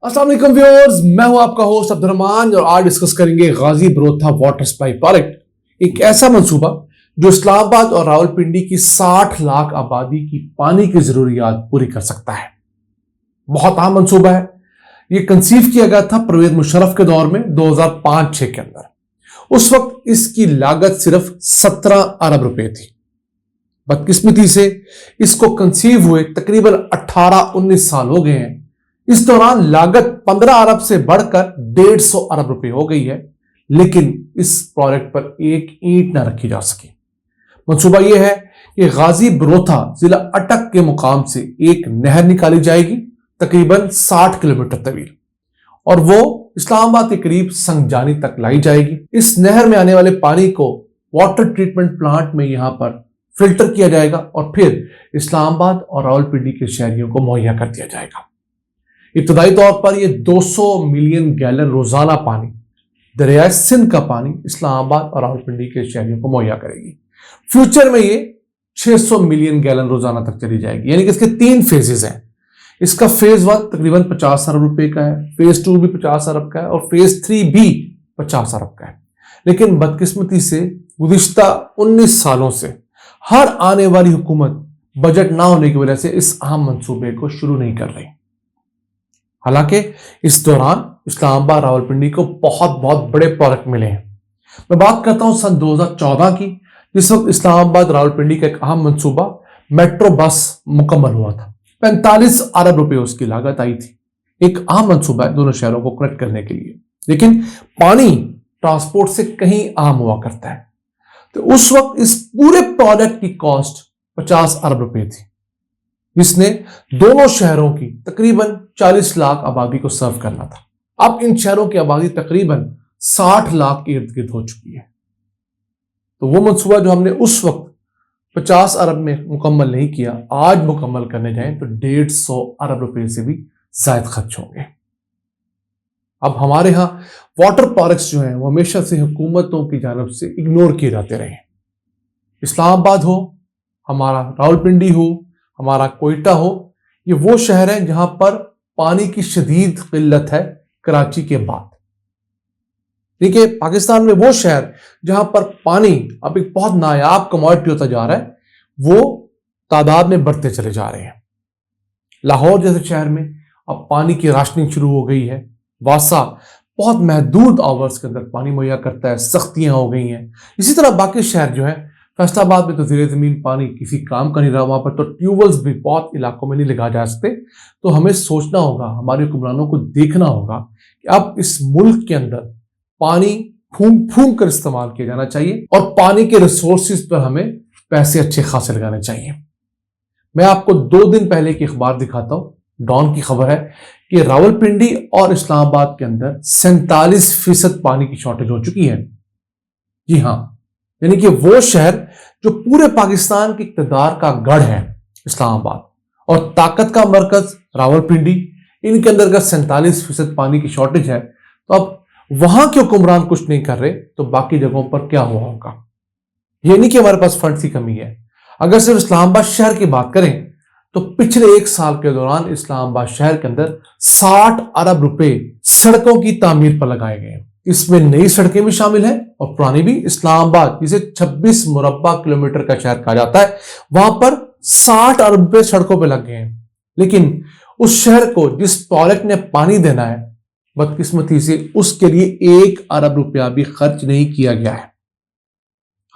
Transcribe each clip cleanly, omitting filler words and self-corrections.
अस्सलाम वालेकुम व्यूअर्स, मैं हूं आपका होस्ट अब्दुर्रहमान और आज डिस्कस करेंगे गाजी बरोथा वाटर सप्लाई प्रोजेक्ट, एक ऐसा मंसूबा जो इस्लामाबाद और रावलपिंडी की 60 लाख आबादी की पानी की जरूरियात पूरी कर सकता है। बहुत अहम मंसूबा है। यह कंसीव किया गया था परवेज मुशर्रफ के दौर में 2005-6 के अंदर। उस वक्त इसकी लागत सिर्फ 17 अरब रुपए थी। बदकिस्मती से इसको कंसीव हुए तकरीबन 18-19 साल हो गए हैं। इस दौरान लागत 15 अरब से बढ़कर 150 अरब रुपए हो गई है, लेकिन इस प्रोजेक्ट पर एक ईंट न रखी जा सकी। मंसूबा यह है कि गाजी बरोथा जिला अटक के मुकाम से एक नहर निकाली जाएगी तकरीबन 60 किलोमीटर तवील, और वो इस्लामाबाद के करीब संगजानी तक लाई जाएगी। इस नहर में आने वाले पानी को वाटर ट्रीटमेंट प्लांट में यहां पर फिल्टर किया जाएगा और फिर इस्लामाबाद और रावलपिंडी के शहरियों को मुहैया कर दिया जाएगा। इब्तदाई तौर पर यह 200 मिलियन गैलन रोजाना पानी दरियाए सिंध का पानी इस्लामाबाद और रावलपिंडी के शहरियों को मुहैया करेगी। फ्यूचर में ये 600 मिलियन गैलन रोजाना तक चली जाएगी, यानी कि इसके 3 फेजेस हैं। इसका फेज 1 तकरीबन 50 अरब रुपए का है, फेज 2 भी 50 अरब का है और फेज 3 भी 50 अरब का है। लेकिन बदकिस्मती से गुज़िश्ता 19 सालों से हर आने वाली हुकूमत बजट ना होने की वजह से इस अहम मंसूबे को शुरू नहीं कर रही। हालांकि इस दौरान इस्लामाबाद रावलपिंडी को बहुत बड़े प्रोजेक्ट मिले हैं। मैं बात करता हूं सन 2014 की, जिस वक्त इस्लामाबाद रावलपिंडी का एक अहम मंसूबा मेट्रो बस मुकम्मल हुआ था। 45 अरब रुपए उसकी लागत आई थी। एक अहम मंसूबा है दोनों शहरों को कनेक्ट करने के लिए, लेकिन पानी ट्रांसपोर्ट से कहीं अहम हुआ करता है। तो उस वक्त इस पूरे प्रोजेक्ट की कॉस्ट 50 अरब रुपए थी, जिसने दोनों शहरों की तकरीबन 40 लाख आबादी को सर्व करना था। अब इन शहरों की आबादी तकरीबन 60 लाख के इर्द गिर्द हो चुकी है। तो वो मंसूबा जो हमने उस वक्त 50 अरब में मुकम्मल नहीं किया, आज मुकम्मल करने जाएं तो 150 अरब रुपए से भी ज्यादा खर्च होंगे। अब हमारे यहां वाटर प्रोजेक्ट्स जो हैं वो हमेशा से हुकूमतों की जानब से इग्नोर किए जाते रहे। इस्लामाबाद हो, हमारा रावलपिंडी हो, हमारा कोयटा हो, ये वो शहर हैं जहां पर पानी की शदीद किल्लत है कराची के बाद। देखिए, पाकिस्तान में वो शहर जहां पर पानी अब एक बहुत नायाब कमोडिटी होता जा रहा है, वो तादाद में बढ़ते चले जा रहे हैं। लाहौर जैसे शहर में अब पानी की राशनिंग शुरू हो गई है। वासा बहुत महदूद आवर्स के अंदर पानी मुहैया करता है, सख्तियां हो गई हैं। इसी तरह बाकी शहर जो है, फैसलाबाद में तो ज़ेरे ज़मीन पानी किसी काम का नहीं रहा, वहां पर तो ट्यूबवेल्स भी बहुत इलाकों में नहीं लगा जा सकते। तो हमें सोचना होगा, हमारे हुक्मरानों को देखना होगा कि अब इस मुल्क के अंदर पानी फूंक फूंक कर इस्तेमाल किया जाना चाहिए और पानी के रिसोर्सेज पर हमें पैसे अच्छे खासे लगाने चाहिए। मैं आपको 2 दिन पहले की अखबार दिखाता हूं। डॉन की खबर है कि रावलपिंडी और इस्लामाबाद के अंदर 47% पानी की शॉर्टेज हो चुकी है। जी हाँ, यानी कि वो शहर जो पूरे पाकिस्तान के इक़्तिदार का गढ़ है इस्लामाबाद और ताकत का मरकज रावलपिंडी, इनके अंदर अगर 47% पानी की शॉर्टेज है, तो अब वहां के हुक्मरान कुछ नहीं कर रहे तो बाकी जगहों पर क्या हुआ होगा। ये नहीं कि हमारे पास फंड की कमी है। अगर सिर्फ इस्लामाबाद शहर की बात करें तो पिछले 1 साल के दौरान इस्लामाबाद शहर के अंदर 60 अरब रुपए सड़कों की तामीर पर लगाए गए हैं। इसमें नई सड़कें भी शामिल हैं और पुरानी भी। इस्लामाबाद, जिसे 26 मुरब्बा किलोमीटर का शहर कहा जाता है, वहां पर 60 अरब रुपए सड़कों पे लग गए हैं। लेकिन उस शहर को जिस प्रोजेक्ट ने पानी देना है, बदकिस्मती से उसके लिए 1 अरब रुपया भी खर्च नहीं किया गया है।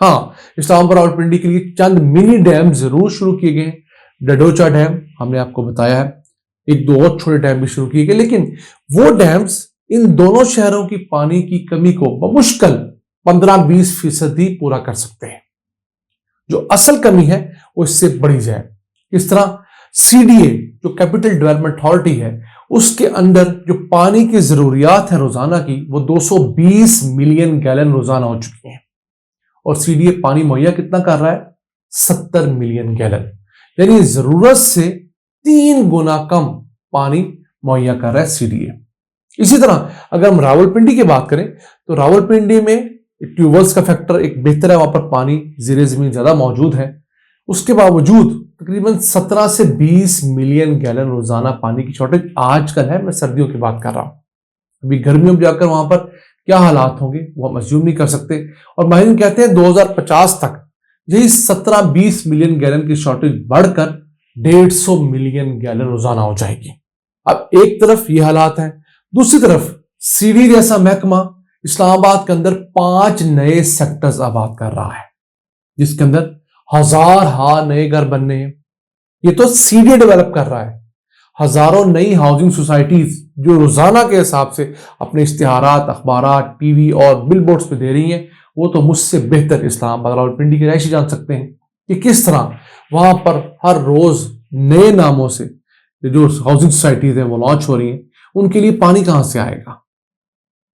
हाँ, इस्लामाबाद और रावलपिंडी के लिए चंद मिनी डैम जरूर शुरू किए गए हैं। डडोचा डैम हमने आपको बताया है, 1-2 और छोटे डैम भी शुरू किए गए, लेकिन वो डैम्स इन दोनों शहरों की पानी की कमी को बमुश्किल 15-20% ही पूरा कर सकते हैं। जो असल कमी है वो इससे बढ़ी जाए। इस तरह CDA जो कैपिटल डेवलपमेंट अथॉरिटी है, उसके अंदर जो पानी की जरूरियात है रोजाना की, वो 220 मिलियन गैलन रोजाना हो चुकी हैं और CDA पानी मुहैया कितना कर रहा है? 70 मिलियन गैलन, यानी जरूरत से 3 गुना कम पानी मुहैया कर रहा है CDA। इसी तरह अगर हम रावलपिंडी की बात करें तो रावलपिंडी में ट्यूबवेल्स का फैक्टर एक बेहतर है, वहां पर पानी ज़ेरे ज़मीन ज्यादा मौजूद है। उसके बावजूद تقریباً 17 سے 20 ملین گیلن روزانہ پانی کی شارٹیج آج کل ہے. میں سردیوں کی بات کر رہا ہوں. ابھی گرمیوں میں جا کر وہاں پر کیا حالات ہوں گے وہ ہم اسیوم نہیں کر سکتے. اور ماہرین کہتے ہیں 2050 تک یہی 17-20 ملین گیلن کی شارٹیج بڑھ کر 150 ملین گیلن روزانہ ہو جائے گی. اب ایک طرف یہ حالات ہیں, دوسری طرف سی ڈی جیسا محکمہ اسلام آباد کے اندر 5 نئے سیکٹرز آباد کر رہا ہے, جس کے اندر ہزار نئے گھر بننے ہیں. یہ تو سی ڈی ڈیولپ کر رہا ہے. ہزاروں نئی ہاؤسنگ سوسائٹیز جو روزانہ کے حساب سے اپنے اشتہارات, اخبارات, ٹی وی اور بل بورڈز پہ دے رہی ہیں, وہ تو مجھ سے بہتر اسلام آباد راولپنڈی کے رہائشی جان سکتے ہیں کہ کس طرح وہاں پر ہر روز نئے ناموں سے جو ہاؤسنگ سوسائٹیز ہیں وہ لانچ ہو رہی ہیں. ان کے لیے پانی کہاں سے آئے گا؟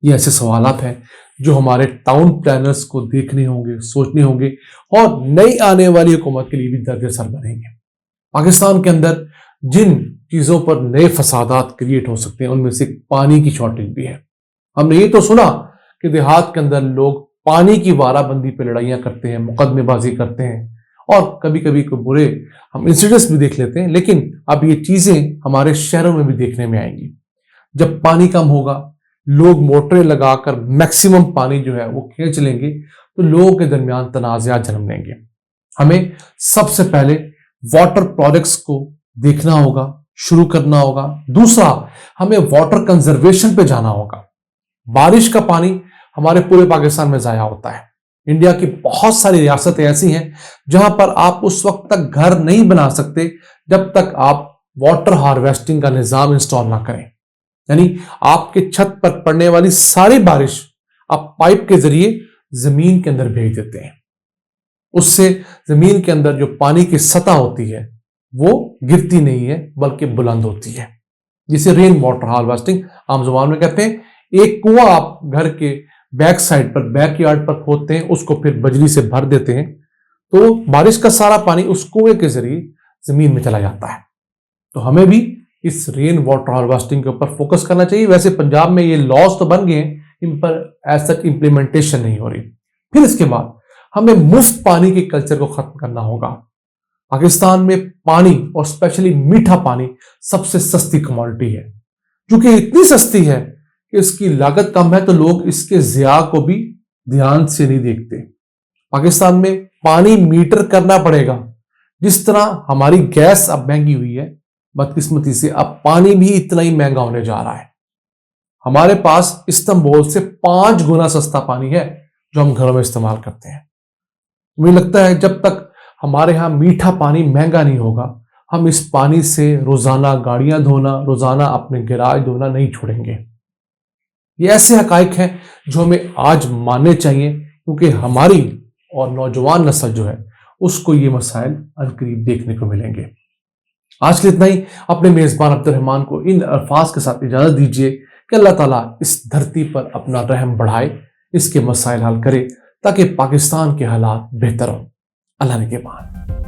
یہ ایسے سوالات ہیں جو ہمارے ٹاؤن پلانرز کو دیکھنے ہوں گے, سوچنے ہوں گے, اور نئی آنے والی حکومت کے لیے بھی درد سر بنیں گے. پاکستان کے اندر جن چیزوں پر نئے فسادات کریٹ ہو سکتے ہیں ان میں سے پانی کی شارٹیج بھی ہے. ہم نے یہ تو سنا کہ دیہات کے اندر لوگ پانی کی وارہ بندی پہ لڑائیاں کرتے ہیں, مقدمے بازی کرتے ہیں, اور کبھی کبھی کوئی برے ہم انسیڈنٹس بھی دیکھ لیتے ہیں. لیکن اب یہ چیزیں ہمارے شہروں میں بھی دیکھنے میں آئیں گی. جب پانی کم ہوگا, لوگ موٹریں لگا کر میکسیمم پانی جو ہے وہ کھینچ لیں گے, تو لوگوں کے درمیان تنازعات جنم لیں گے. ہمیں سب سے پہلے واٹر پروجیکٹس کو دیکھنا ہوگا, شروع کرنا ہوگا. دوسرا, ہمیں واٹر کنزرویشن پہ جانا ہوگا. بارش کا پانی ہمارے پورے پاکستان میں ضائع ہوتا ہے. انڈیا کی بہت ساری ریاستیں ایسی ہیں جہاں پر آپ اس وقت تک گھر نہیں بنا سکتے جب تک آپ واٹر ہارویسٹنگ کا نظام انسٹال نہ کریں. یعنی آپ کے چھت پر پڑنے والی ساری بارش آپ پائپ کے ذریعے زمین کے اندر بھیج دیتے ہیں. اس سے زمین کے اندر جو پانی کی سطح ہوتی ہے وہ گرتی نہیں ہے بلکہ بلند ہوتی ہے, جسے رین واٹر ہارویسٹنگ عام زبان میں کہتے ہیں. ایک کنواں آپ گھر کے بیک سائڈ پر, بیک یارڈ پر کھودتے ہیں, اس کو پھر بجلی سے بھر دیتے ہیں, تو بارش کا سارا پانی اس کنویں کے ذریعے زمین میں چلا جاتا ہے. تو ہمیں بھی اس رین واٹر ہارویسٹنگ کے اوپر فوکس کرنا چاہیے. ویسے پنجاب میں یہ لاز تو بن گئے ہیں, ان پر ایز سچ امپلیمنٹیشن نہیں ہو رہی. پھر اس کے بعد ہمیں مفت پانی کے کلچر کو ختم کرنا ہوگا. پاکستان میں پانی اور اسپیشلی میٹھا پانی سب سے سستی کموڈٹی ہے. چونکہ اتنی سستی ہے کہ اس کی لاگت کم ہے تو لوگ اس کے ضیاع کو بھی دھیان سے نہیں دیکھتے. پاکستان میں پانی میٹر کرنا پڑے گا. جس طرح ہماری گیس اب مہنگی ہوئی ہے, بدقسمتی سے اب پانی بھی اتنا ہی مہنگا ہونے جا رہا ہے. ہمارے پاس استنبول سے 5 گنا سستا پانی ہے جو ہم گھروں میں استعمال کرتے ہیں. مجھے لگتا ہے جب تک ہمارے ہاں میٹھا پانی مہنگا نہیں ہوگا, ہم اس پانی سے روزانہ گاڑیاں دھونا, روزانہ اپنے گیراج دھونا نہیں چھوڑیں گے. یہ ایسے حقائق ہیں جو ہمیں آج ماننے چاہیے, کیونکہ ہماری اور نوجوان نسل جو ہے اس کو یہ مسائل عنقریب دیکھنے کو ملیں گے. آج کے اتنا ہی. اپنے میزبان عبد الرحمان کو ان الفاظ کے ساتھ اجازت دیجیے کہ اللہ تعالیٰ اس دھرتی پر اپنا رحم بڑھائے, اس کے مسائل حل کرے تاکہ پاکستان کے حالات بہتر ہوں. اللہ نے کے بعد